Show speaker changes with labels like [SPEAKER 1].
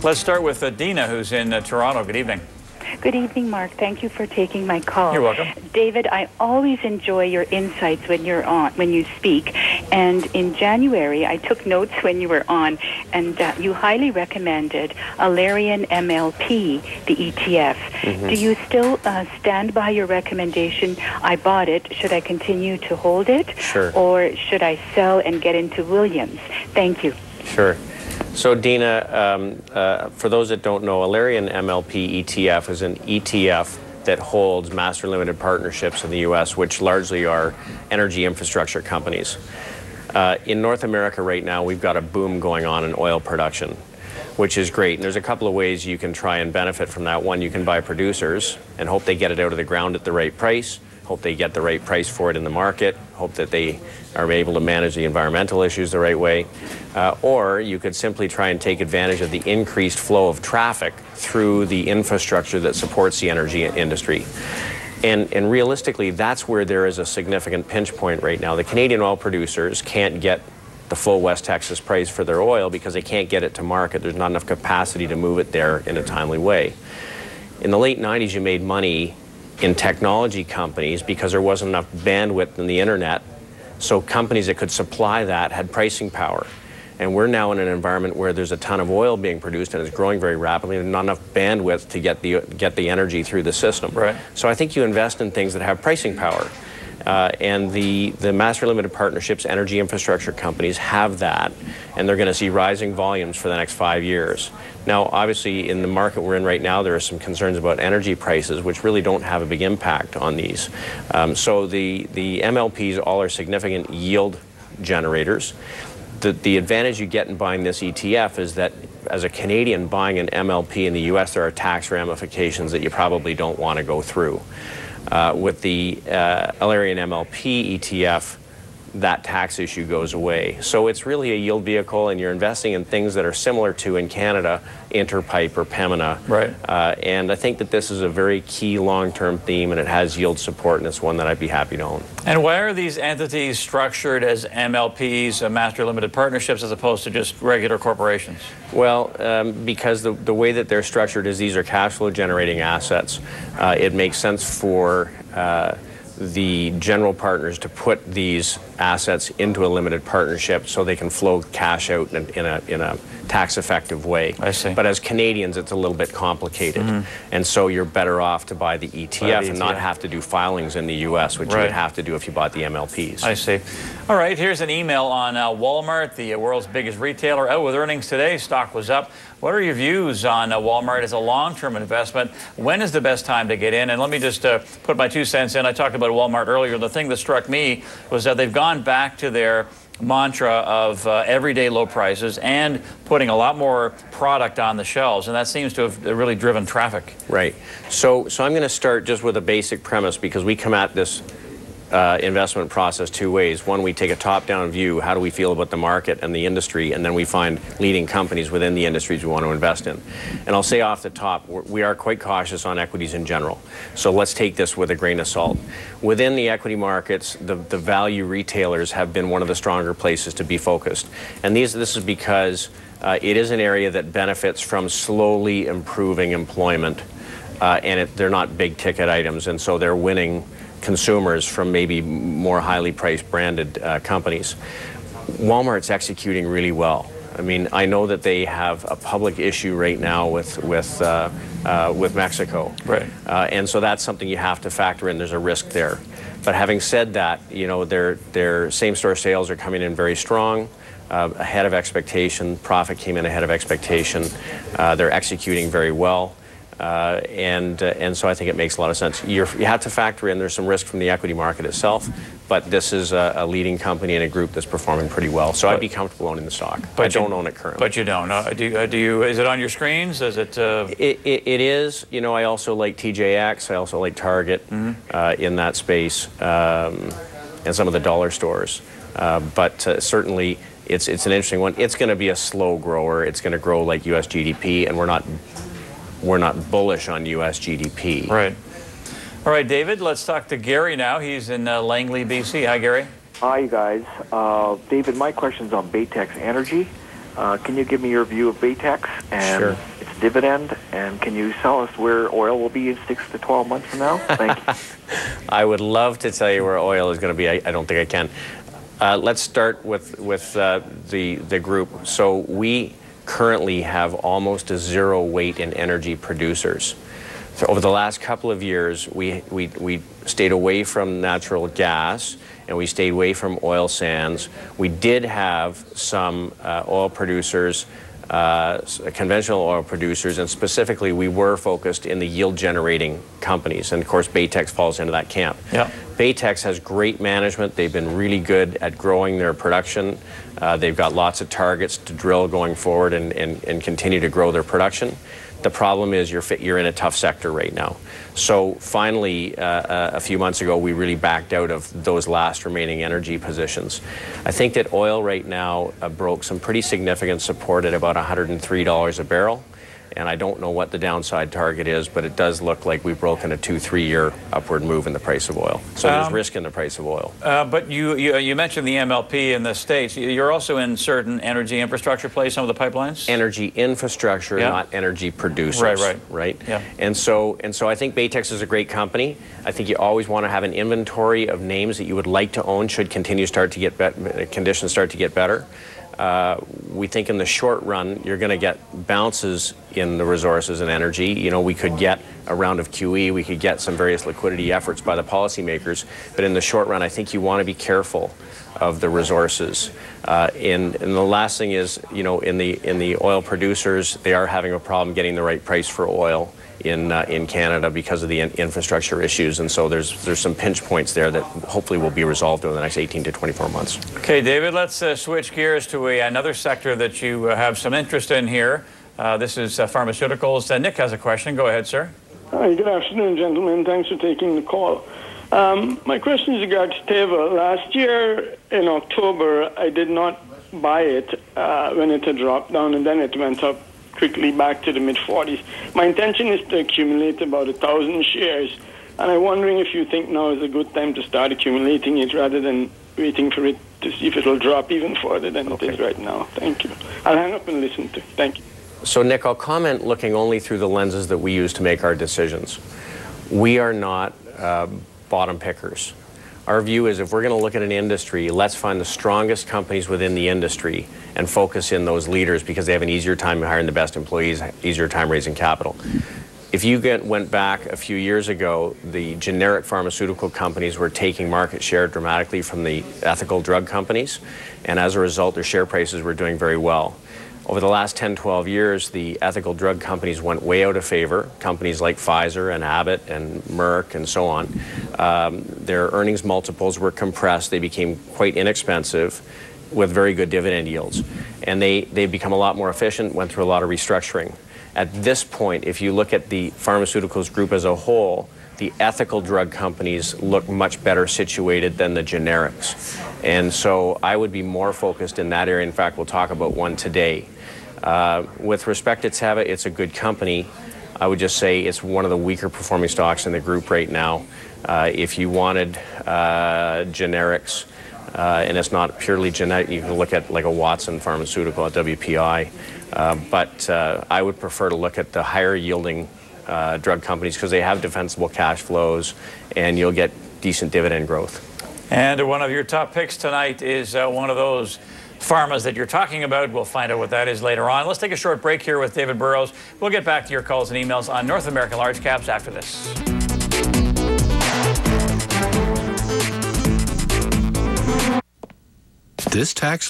[SPEAKER 1] Let's start with Dina, who's in Toronto. Good evening.
[SPEAKER 2] Good evening, Mark. Thank you for taking my call.
[SPEAKER 1] You're welcome.
[SPEAKER 2] David, I always enjoy your insights when you speak. And in January, I took notes when you were on, and you highly recommended Alerian MLP, the ETF. Mm-hmm. Do you still stand by your recommendation? I bought it. Should I continue to hold it?
[SPEAKER 3] Sure.
[SPEAKER 2] Or should I sell and get into Williams? Thank you.
[SPEAKER 3] Sure. So, Dina, for those that don't know, Alerian MLP ETF is an ETF that holds master limited partnerships in the U.S., which largely are energy infrastructure companies. In North America right now, we've got a boom going on in oil production, which is great. And there's a couple of ways you can try and benefit from that. One, you can buy producers and hope they get it out of the ground at the right price, hope they get the right price for it in the market, hope that they are able to manage the environmental issues the right way. Or you could simply try and take advantage of the increased flow of traffic through the infrastructure that supports the energy industry. And realistically, that's where there is a significant pinch point right now. The Canadian oil producers can't get the full West Texas price for their oil because they can't get it to market. There's not enough capacity to move it there in a timely way. In the late 90s, you made money in technology companies because there wasn't enough bandwidth in the internet, so companies that could supply that had pricing power. And we're now in an environment where there's a ton of oil being produced and it's growing very rapidly and not enough bandwidth to get the energy through the system.
[SPEAKER 1] Right.
[SPEAKER 3] So I think you invest in things that have pricing power. And the master limited partnerships, energy infrastructure companies have that, and they're going to see rising volumes for the next 5 years. Now, obviously, in the market we're in right now, there are some concerns about energy prices, which really don't have a big impact on these. So the MLPs all are significant yield generators. The advantage you get in buying this ETF is that as a Canadian buying an MLP in the U.S., there are tax ramifications that you probably don't want to go through. With the Alerian MLP ETF, that tax issue goes away. So it's really a yield vehicle, and you're investing in things that are similar to, in Canada, Interpipe or Pembina.
[SPEAKER 1] Right.
[SPEAKER 3] And I think that this is a very key long-term theme, and it has yield support, and it's one that I'd be happy to own.
[SPEAKER 1] And why are these entities structured as MLPs, master limited partnerships, as opposed to just regular corporations?
[SPEAKER 3] Well, because the way that they're structured is these are cash flow generating assets. It makes sense for the general partners to put these assets into a limited partnership so they can flow cash out in a tax effective way.
[SPEAKER 1] I see.
[SPEAKER 3] But as Canadians, it's a little bit complicated. Mm-hmm. And so you're better off to buy the ETF and not have to do filings in the U.S., which you would have to do if you bought the MLPs.
[SPEAKER 1] I see. All right, here's an email on Walmart, the world's biggest retailer, out with earnings today. Stock was up. What are your views on Walmart as a long-term investment? When is the best time to get in? And let me just put my 2 cents in. I talked about Walmart earlier. The thing that struck me was that they've gone back to their mantra of everyday low prices and putting a lot more product on the shelves, and that seems to have really driven traffic.
[SPEAKER 3] Right. So I'm going to start just with a basic premise, because we come at this investment process two ways. One, we take a top-down view, how do we feel about the market and the industry, and then we find leading companies within the industries we want to invest in. And I'll say off the top, we are quite cautious on equities in general. So let's take this with a grain of salt. Within the equity markets, the value retailers have been one of the stronger places to be focused. And this is because it is an area that benefits from slowly improving employment, and they're not big ticket items, and so they're winning consumers from maybe more highly priced branded companies. Walmart's executing really well. I mean, I know that they have a public issue right now with Mexico,
[SPEAKER 1] right?
[SPEAKER 3] And so that's something you have to factor in. There's a risk there. But having said that, you know, their same-store sales are coming in very strong, ahead of expectation. Profit came in ahead of expectation. They're executing very well. And so I think it makes a lot of sense. You have to factor in there's some risk from the equity market itself, but this is a leading company and a group that's performing pretty well. So I'd be comfortable owning the stock. But I don't own it currently.
[SPEAKER 1] But you don't. Do you? Is it on your screens? Is it?
[SPEAKER 3] It is. You know, I also like TJX. I also like Target in that space, and some of the dollar stores. But certainly, it's an interesting one. It's going to be a slow grower. It's going to grow like U.S. GDP, and we're not bullish on U.S. GDP.
[SPEAKER 1] Right. All right, David, let's talk to Gary now. He's in Langley, BC. Hi, Gary.
[SPEAKER 4] Hi, you guys. David, my question's on Baytex Energy. Can you give me your view of Baytex and its dividend? And can you tell us where oil will be in 6 to 12 months from now? Thank you.
[SPEAKER 3] I would love to tell you where oil is going to be. I don't think I can. Let's start with the group. So we currently have almost a zero weight in energy producers. So over the last couple of years, we stayed away from natural gas and we stayed away from oil sands. We did have some oil producers, conventional oil producers, and specifically we were focused in the yield generating companies. And of course, Baytex falls into that camp.
[SPEAKER 1] Yeah.
[SPEAKER 3] Baytex has great management. They've been really good at growing their production. They've got lots of targets to drill going forward and continue to grow their production. The problem is you're in a tough sector right now. So finally, a few months ago, we really backed out of those last remaining energy positions. I think that oil right now broke some pretty significant support at about $103 a barrel. And I don't know what the downside target is, but it does look like we've broken a 2-3 year upward move in the price of oil. So there's risk in the price of oil.
[SPEAKER 1] But you mentioned the MLP in the States. You're also in certain energy infrastructure plays, some of the pipelines? Energy
[SPEAKER 3] Infrastructure, not energy producers. Right?
[SPEAKER 1] Yeah.
[SPEAKER 3] And so I think Baytex is a great company. I think you always want to have an inventory of names that you would like to own should conditions start to get better. We think in the short run, you're going to get bounces in the resources and energy. You know, we could get a round of QE, we could get some various liquidity efforts by the policymakers, but in the short run, I think you want to be careful of the resources. And the last thing is, you know, in the oil producers, they are having a problem getting the right price for oil in Canada because of the infrastructure issues, and so there's some pinch points there that hopefully will be resolved over the next 18 to 24 months.
[SPEAKER 1] Okay, David, let's switch gears to another sector that you have some interest in here. This is pharmaceuticals. Nick has a question. Go ahead, sir.
[SPEAKER 5] Hi, good afternoon, gentlemen. Thanks for taking the call. My question is regards Teva. Last year in October, I did not buy it when it had dropped down, and then it went up quickly back to the mid-40s. My intention is to accumulate about 1,000 shares, and I'm wondering if you think now is a good time to start accumulating it rather than waiting for it to see if it will drop even further than it is right now. Thank you. I'll hang up and listen to you. Thank you.
[SPEAKER 3] So, Nick, I'll comment looking only through the lenses that we use to make our decisions. We are not bottom pickers. Our view is if we're going to look at an industry, let's find the strongest companies within the industry and focus in those leaders because they have an easier time hiring the best employees, easier time raising capital. If you went back a few years ago, the generic pharmaceutical companies were taking market share dramatically from the ethical drug companies, and as a result, their share prices were doing very well. Over the last 10, 12 years, the ethical drug companies went way out of favor. Companies like Pfizer and Abbott and Merck and so on. Their earnings multiples were compressed. They became quite inexpensive with very good dividend yields. And they've become a lot more efficient, went through a lot of restructuring. At this point, if you look at the pharmaceuticals group as a whole, the ethical drug companies look much better situated than the generics. And so I would be more focused in that area. In fact, we'll talk about one today. With respect to Teva, it's a good company. I would just say it's one of the weaker performing stocks in the group right now. If you wanted generics, and it's not purely generic, you can look at like a Watson Pharmaceutical at WPI. But I would prefer to look at the higher yielding drug companies because they have defensible cash flows and you'll get decent dividend growth.
[SPEAKER 1] And one of your top picks tonight is one of those pharmas that you're talking about. We'll find out what that is later on. Let's take a short break here with David Burrows. We'll get back to your calls and emails on North American Large Caps after this.
[SPEAKER 6] This tax